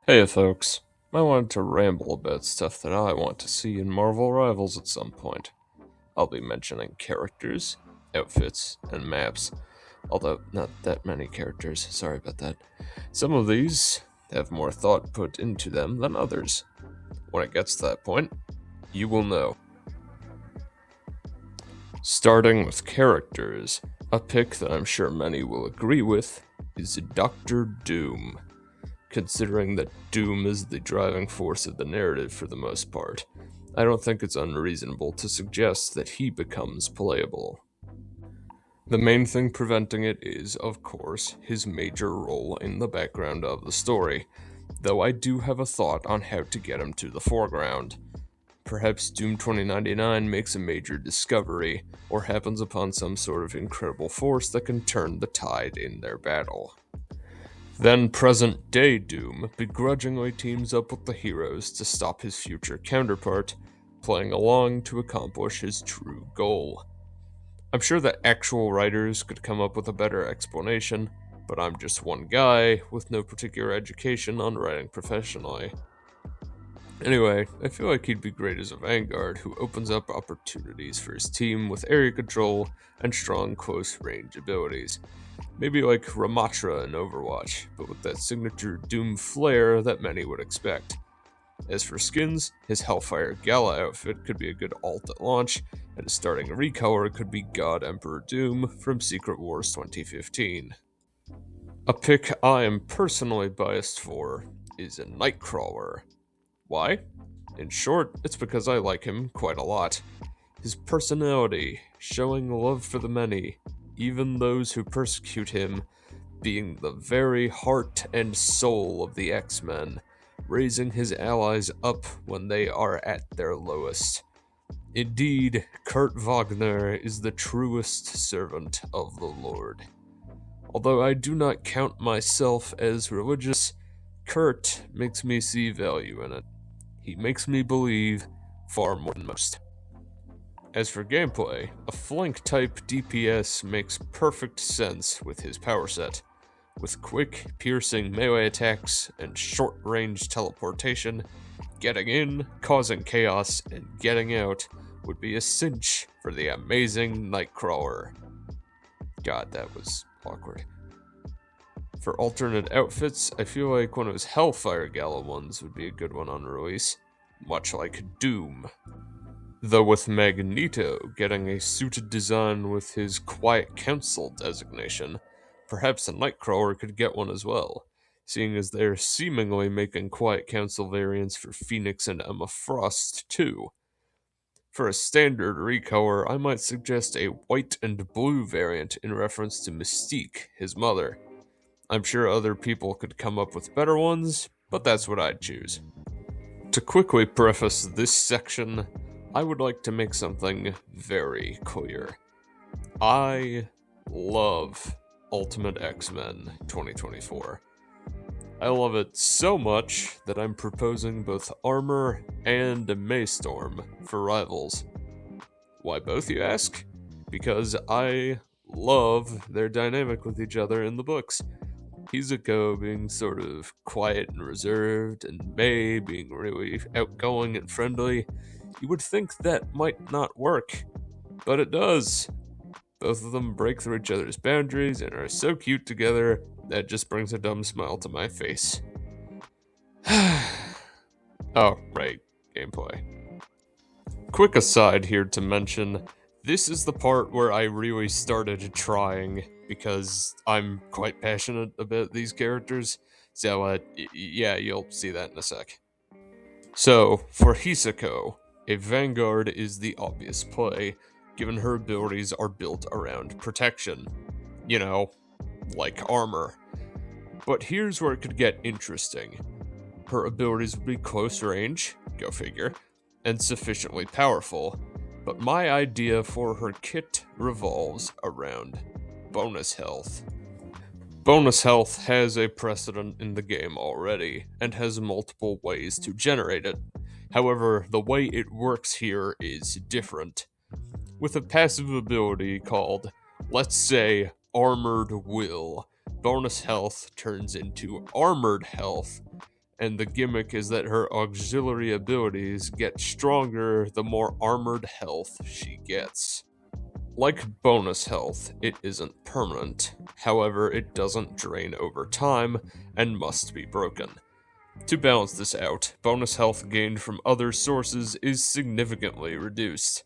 Hey folks, I wanted to ramble about stuff that I want to see in Marvel Rivals at some point. I'll be mentioning characters, outfits, and maps, although not that many characters, sorry about that. Some of these have more thought put into them than others. When it gets to that point, you will know. Starting with characters, a pick that I'm sure many will agree with is Doctor Doom, considering that Doom is the driving force of the narrative for the most part. I don't think it's unreasonable to suggest that he becomes playable. The main thing preventing it is, of course, his major role in the background of the story, though I do have a thought on how to get him to the foreground. Perhaps Doom 2099 makes a major discovery, or happens upon some sort of incredible force that can turn the tide in their battle. Then present-day Doom begrudgingly teams up with the heroes to stop his future counterpart, playing along to accomplish his true goal. I'm sure that actual writers could come up with a better explanation, but I'm just one guy with no particular education on writing professionally. Anyway, I feel like he'd be great as a vanguard who opens up opportunities for his team with area control and strong close-range abilities. Maybe like Ramatra in Overwatch, but with that signature Doom flair that many would expect. As for skins, his Hellfire Gala outfit could be a good alt at launch, and his starting recolor could be God Emperor Doom from Secret Wars 2015. A pick I am personally biased for is a Nightcrawler. Why? In short, it's because I like him quite a lot. His personality, showing love for the many, even those who persecute him, being the very heart and soul of the X-Men, raising his allies up when they are at their lowest. Indeed, Kurt Wagner is the truest servant of the Lord. Although I do not count myself as religious, Kurt makes me see value in it. He makes me believe far more than most. As for gameplay, a flank-type DPS makes perfect sense with his power set. With quick, piercing melee attacks and short-range teleportation, getting in, causing chaos, and getting out would be a cinch for the amazing Nightcrawler. God, that was awkward. For alternate outfits, I feel like one of his Hellfire Gala ones would be a good one on release, much like Doom. Though with Magneto getting a suited design with his Quiet Council designation, perhaps a Nightcrawler could get one as well, seeing as they're seemingly making Quiet Council variants for Phoenix and Emma Frost too. For a standard recolor, I might suggest a white and blue variant in reference to Mystique, his mother. I'm sure other people could come up with better ones, but that's what I'd choose. To quickly preface this section, I would like to make something very clear. I love Ultimate X-Men 2024. I love it so much that I'm proposing both Armor and Maystorm for Rivals. Why both, you ask? Because I love their dynamic with each other in the books. Hizuko being sort of quiet and reserved, and May being really outgoing and friendly. You would think that might not work, but it does. Both of them break through each other's boundaries and are so cute together that just brings a dumb smile to my face. Oh, right, gameplay. Quick aside here to mention, this is the part where I really started trying, because I'm quite passionate about these characters, so yeah, you'll see that in a sec. So, for Hisako, a Vanguard is the obvious play, given her abilities are built around protection. You know, like armor. But here's where it could get interesting. Her abilities would be close range, go figure, and sufficiently powerful, but my idea for her kit revolves around bonus health. Bonus health has a precedent in the game already, and has multiple ways to generate it. However, the way it works here is different. With a passive ability called, let's say, Armored Will, bonus health turns into Armored Health, and the gimmick is that her auxiliary abilities get stronger the more armored health she gets. Like bonus health, it isn't permanent, however it doesn't drain over time and must be broken. To balance this out, bonus health gained from other sources is significantly reduced.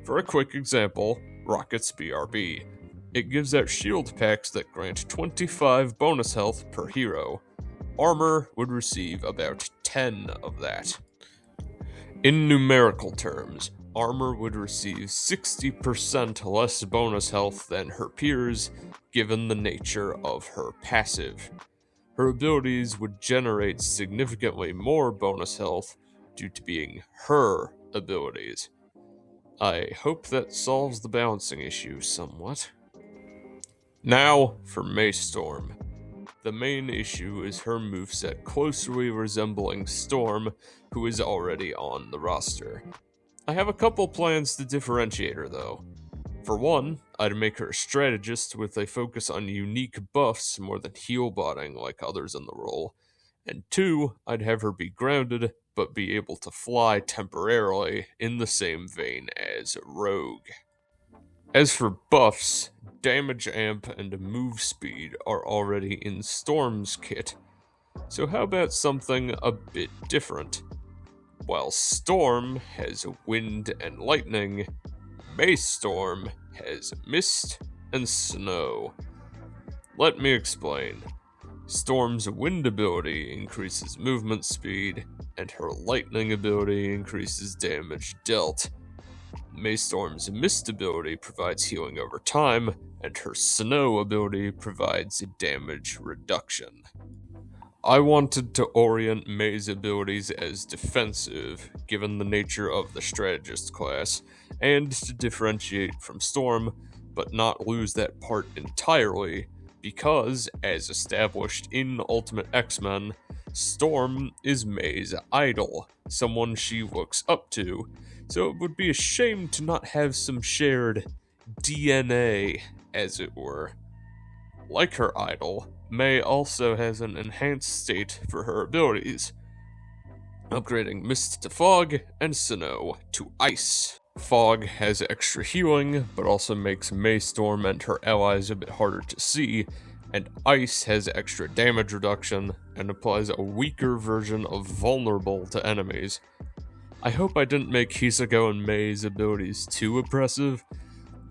For a quick example, Rocket's BRB. It gives out shield packs that grant 25 bonus health per hero. Armor would receive about 10 of that. In numerical terms, Armor would receive 60% less bonus health than her peers, given the nature of her passive. Her abilities would generate significantly more bonus health due to being her abilities. I hope that solves the balancing issue somewhat. Now for Maystorm. The main issue is her moveset closely resembling Storm, who is already on the roster. I have a couple plans to differentiate her though. For one, I'd make her a strategist with a focus on unique buffs more than heal botting like others in the role. And two, I'd have her be grounded, but be able to fly temporarily in the same vein as Rogue. As for buffs, damage amp and move speed are already in Storm's kit, so how about something a bit different? While Storm has wind and lightning, Maystorm has mist and snow. Let me explain. Storm's wind ability increases movement speed, and her lightning ability increases damage dealt. Maystorm's mist ability provides healing over time, and her snow ability provides damage reduction. I wanted to orient May's abilities as defensive, given the nature of the strategist class, and to differentiate from Storm, but not lose that part entirely, because, as established in Ultimate X-Men, Storm is May's idol, someone she looks up to, so it would be a shame to not have some shared DNA, as it were. Like her idol, May also has an enhanced state for her abilities, upgrading Mist to Fog and Snow to Ice. Fog has extra healing, but also makes Maystorm and her allies a bit harder to see, and Ice has extra damage reduction and applies a weaker version of Vulnerable to enemies. I hope I didn't make Hisako and May's abilities too oppressive,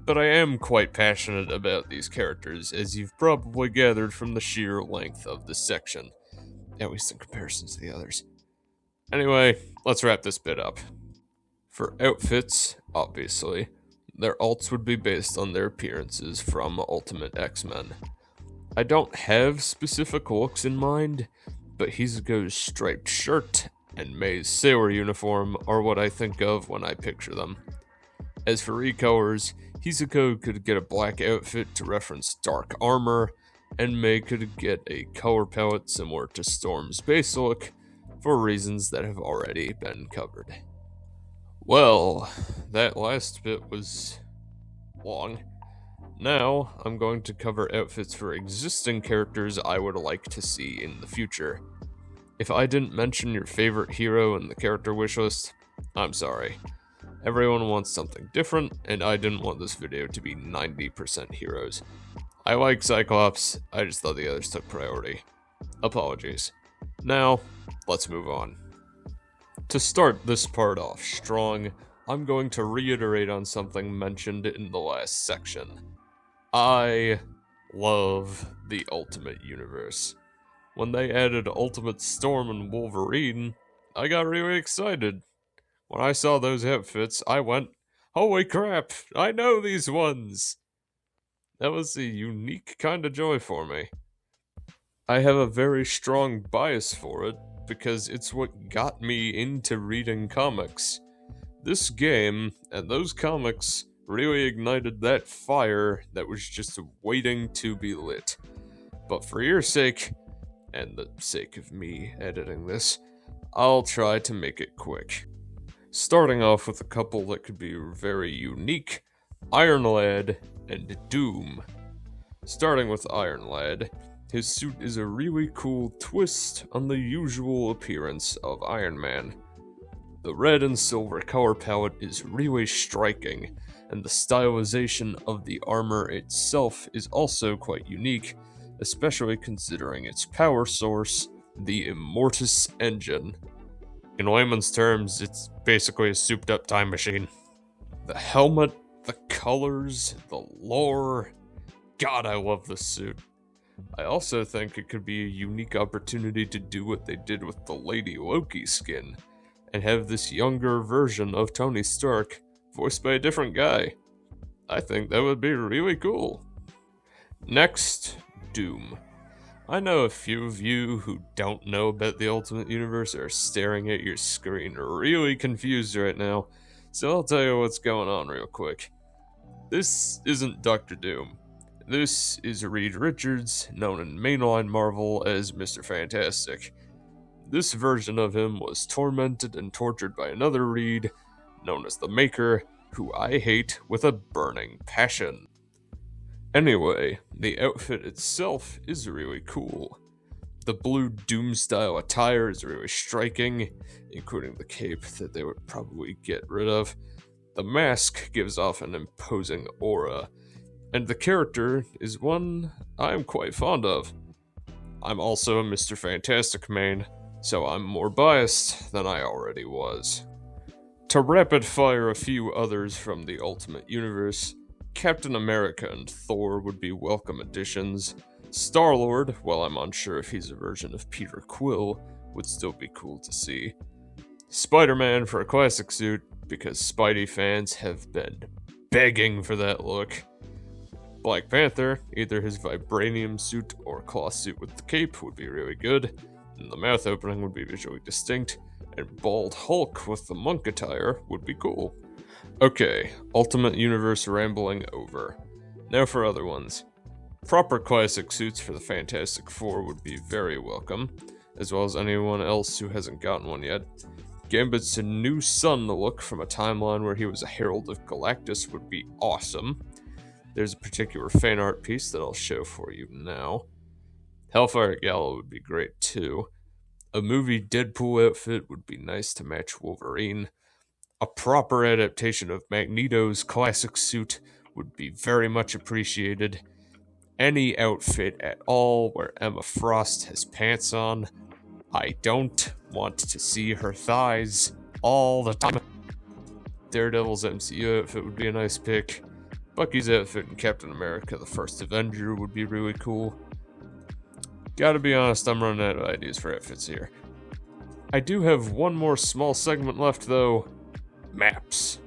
but I am quite passionate about these characters, as you've probably gathered from the sheer length of this section, at least in comparison to the others. Anyway, let's wrap this bit up. For outfits, obviously, their alts would be based on their appearances from Ultimate X-Men. I don't have specific looks in mind, but Hisako's striped shirt and May's sailor uniform are what I think of when I picture them. As for recolors, Hisako could get a black outfit to reference dark armor, and May could get a color palette similar to Storm's base look, for reasons that have already been covered. Well, that last bit was long. Now, I'm going to cover outfits for existing characters I would like to see in the future. If I didn't mention your favorite hero in the character wishlist, I'm sorry. Everyone wants something different, and I didn't want this video to be 90% heroes. I like Cyclops, I just thought the others took priority. Apologies. Now, let's move on. To start this part off strong, I'm going to reiterate on something mentioned in the last section. I love the Ultimate Universe. When they added Ultimate Storm and Wolverine, I got really excited. When I saw those outfits, I went, holy crap, I know these ones! That was a unique kind of joy for me. I have a very strong bias for it, because it's what got me into reading comics. This game, and those comics, really ignited that fire that was just waiting to be lit. But for your sake, and the sake of me editing this, I'll try to make it quick. Starting off with a couple that could be very unique, Iron Lad and Doom. Starting with Iron Lad, His suit is a really cool twist on the usual appearance of Iron Man. The red and silver color palette is really striking, and the stylization of the armor itself is also quite unique, especially considering its power source, the Immortus engine. In layman's terms, it's basically a souped-up time machine. The helmet, the colors, the lore. God, I love this suit. I also think it could be a unique opportunity to do what they did with the Lady Loki skin, and have this younger version of Tony Stark voiced by a different guy. I think that would be really cool. Next, Doom. I know a few of you who don't know about the Ultimate Universe are staring at your screen really confused right now, so I'll tell you what's going on real quick. This isn't Dr. Doom. This is Reed Richards, known in mainline Marvel as Mr. Fantastic. This version of him was tormented and tortured by another Reed, known as the Maker, who I hate with a burning passion. Anyway, the outfit itself is really cool. The blue Doom-style attire is really striking, including the cape that they would probably get rid of. The mask gives off an imposing aura, and the character is one I'm quite fond of. I'm also a Mr. Fantastic main, so I'm more biased than I already was. To rapid fire a few others from the Ultimate Universe, Captain America and Thor would be welcome additions. Star-Lord, while I'm unsure if he's a version of Peter Quill, would still be cool to see. Spider-Man for a classic suit, because Spidey fans have been begging for that look. Black Panther, either his vibranium suit or cloth suit with the cape would be really good, and the mouth opening would be visually distinct, and Bald Hulk with the monk attire would be cool. Okay, Ultimate Universe rambling over. Now for other ones. Proper classic suits for the Fantastic Four would be very welcome, as well as anyone else who hasn't gotten one yet. Gambit's new son look from a timeline where he was a Herald of Galactus would be awesome. There's a particular fan art piece that I'll show for you now. Hellfire Gala would be great too. A movie Deadpool outfit would be nice to match Wolverine. A proper adaptation of Magneto's classic suit would be very much appreciated. Any outfit at all where Emma Frost has pants on. I don't want to see her thighs all the time. Daredevil's MCU outfit would be a nice pick. Bucky's outfit in Captain America the First Avenger would be really cool. Gotta be honest, I'm running out of ideas for outfits here. I do have one more small segment left though. Maps.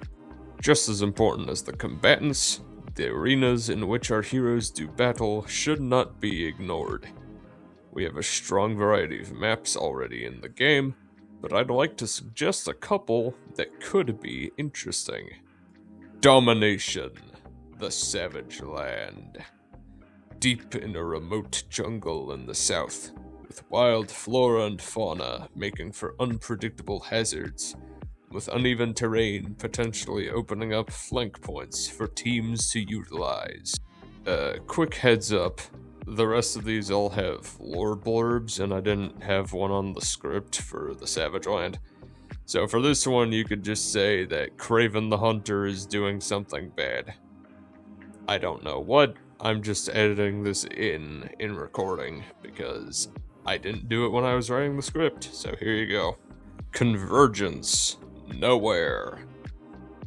Just as important as the combatants, the arenas in which our heroes do battle should not be ignored. We have a strong variety of maps already in the game, but I'd like to suggest a couple that could be interesting. Domination, the Savage Land. Deep in a remote jungle in the south, with wild flora and fauna making for unpredictable hazards, with uneven terrain potentially opening up flank points for teams to utilize. Quick heads up, the rest of these all have lore blurbs, and I didn't have one on the script for the Savage Land. So for this one, you could just say that Kraven the Hunter is doing something bad. I don't know what, I'm just editing this in recording, because I didn't do it when I was writing the script, so here you go. Convergence. Nowhere.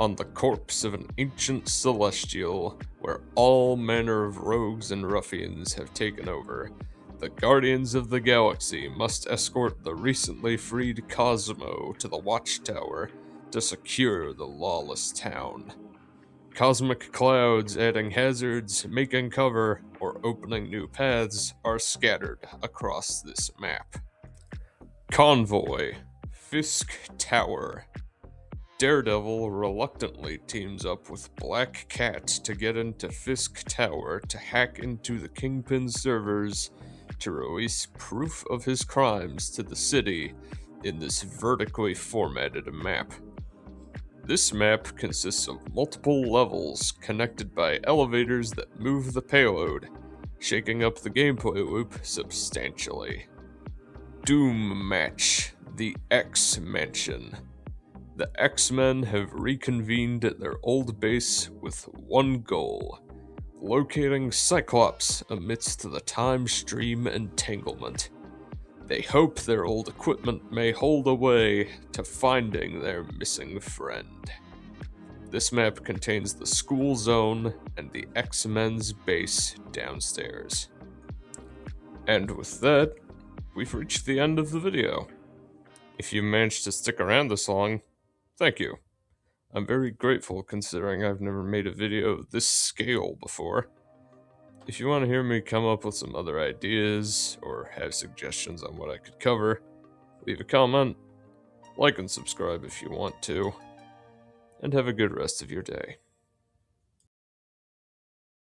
On the corpse of an ancient celestial, where all manner of rogues and ruffians have taken over, the Guardians of the Galaxy must escort the recently freed Cosmo to the Watchtower to secure the lawless town. Cosmic clouds adding hazards, making cover, or opening new paths are scattered across this map. Convoy. Fisk Tower. Daredevil reluctantly teams up with Black Cat to get into Fisk Tower to hack into the Kingpin's servers to release proof of his crimes to the city in this vertically formatted map. This map consists of multiple levels connected by elevators that move the payload, shaking up the gameplay loop substantially. Doom Match, the X-Mansion. The X-Men have reconvened at their old base with one goal: locating Cyclops amidst the time stream entanglement. They hope their old equipment may hold a way to finding their missing friend. This map contains the school zone and the X-Men's base downstairs. And with that, we've reached the end of the video. If you managed to stick around this long, thank you. I'm very grateful considering I've never made a video of this scale before. If you want to hear me come up with some other ideas or have suggestions on what I could cover, leave a comment, like and subscribe if you want to, and have a good rest of your day.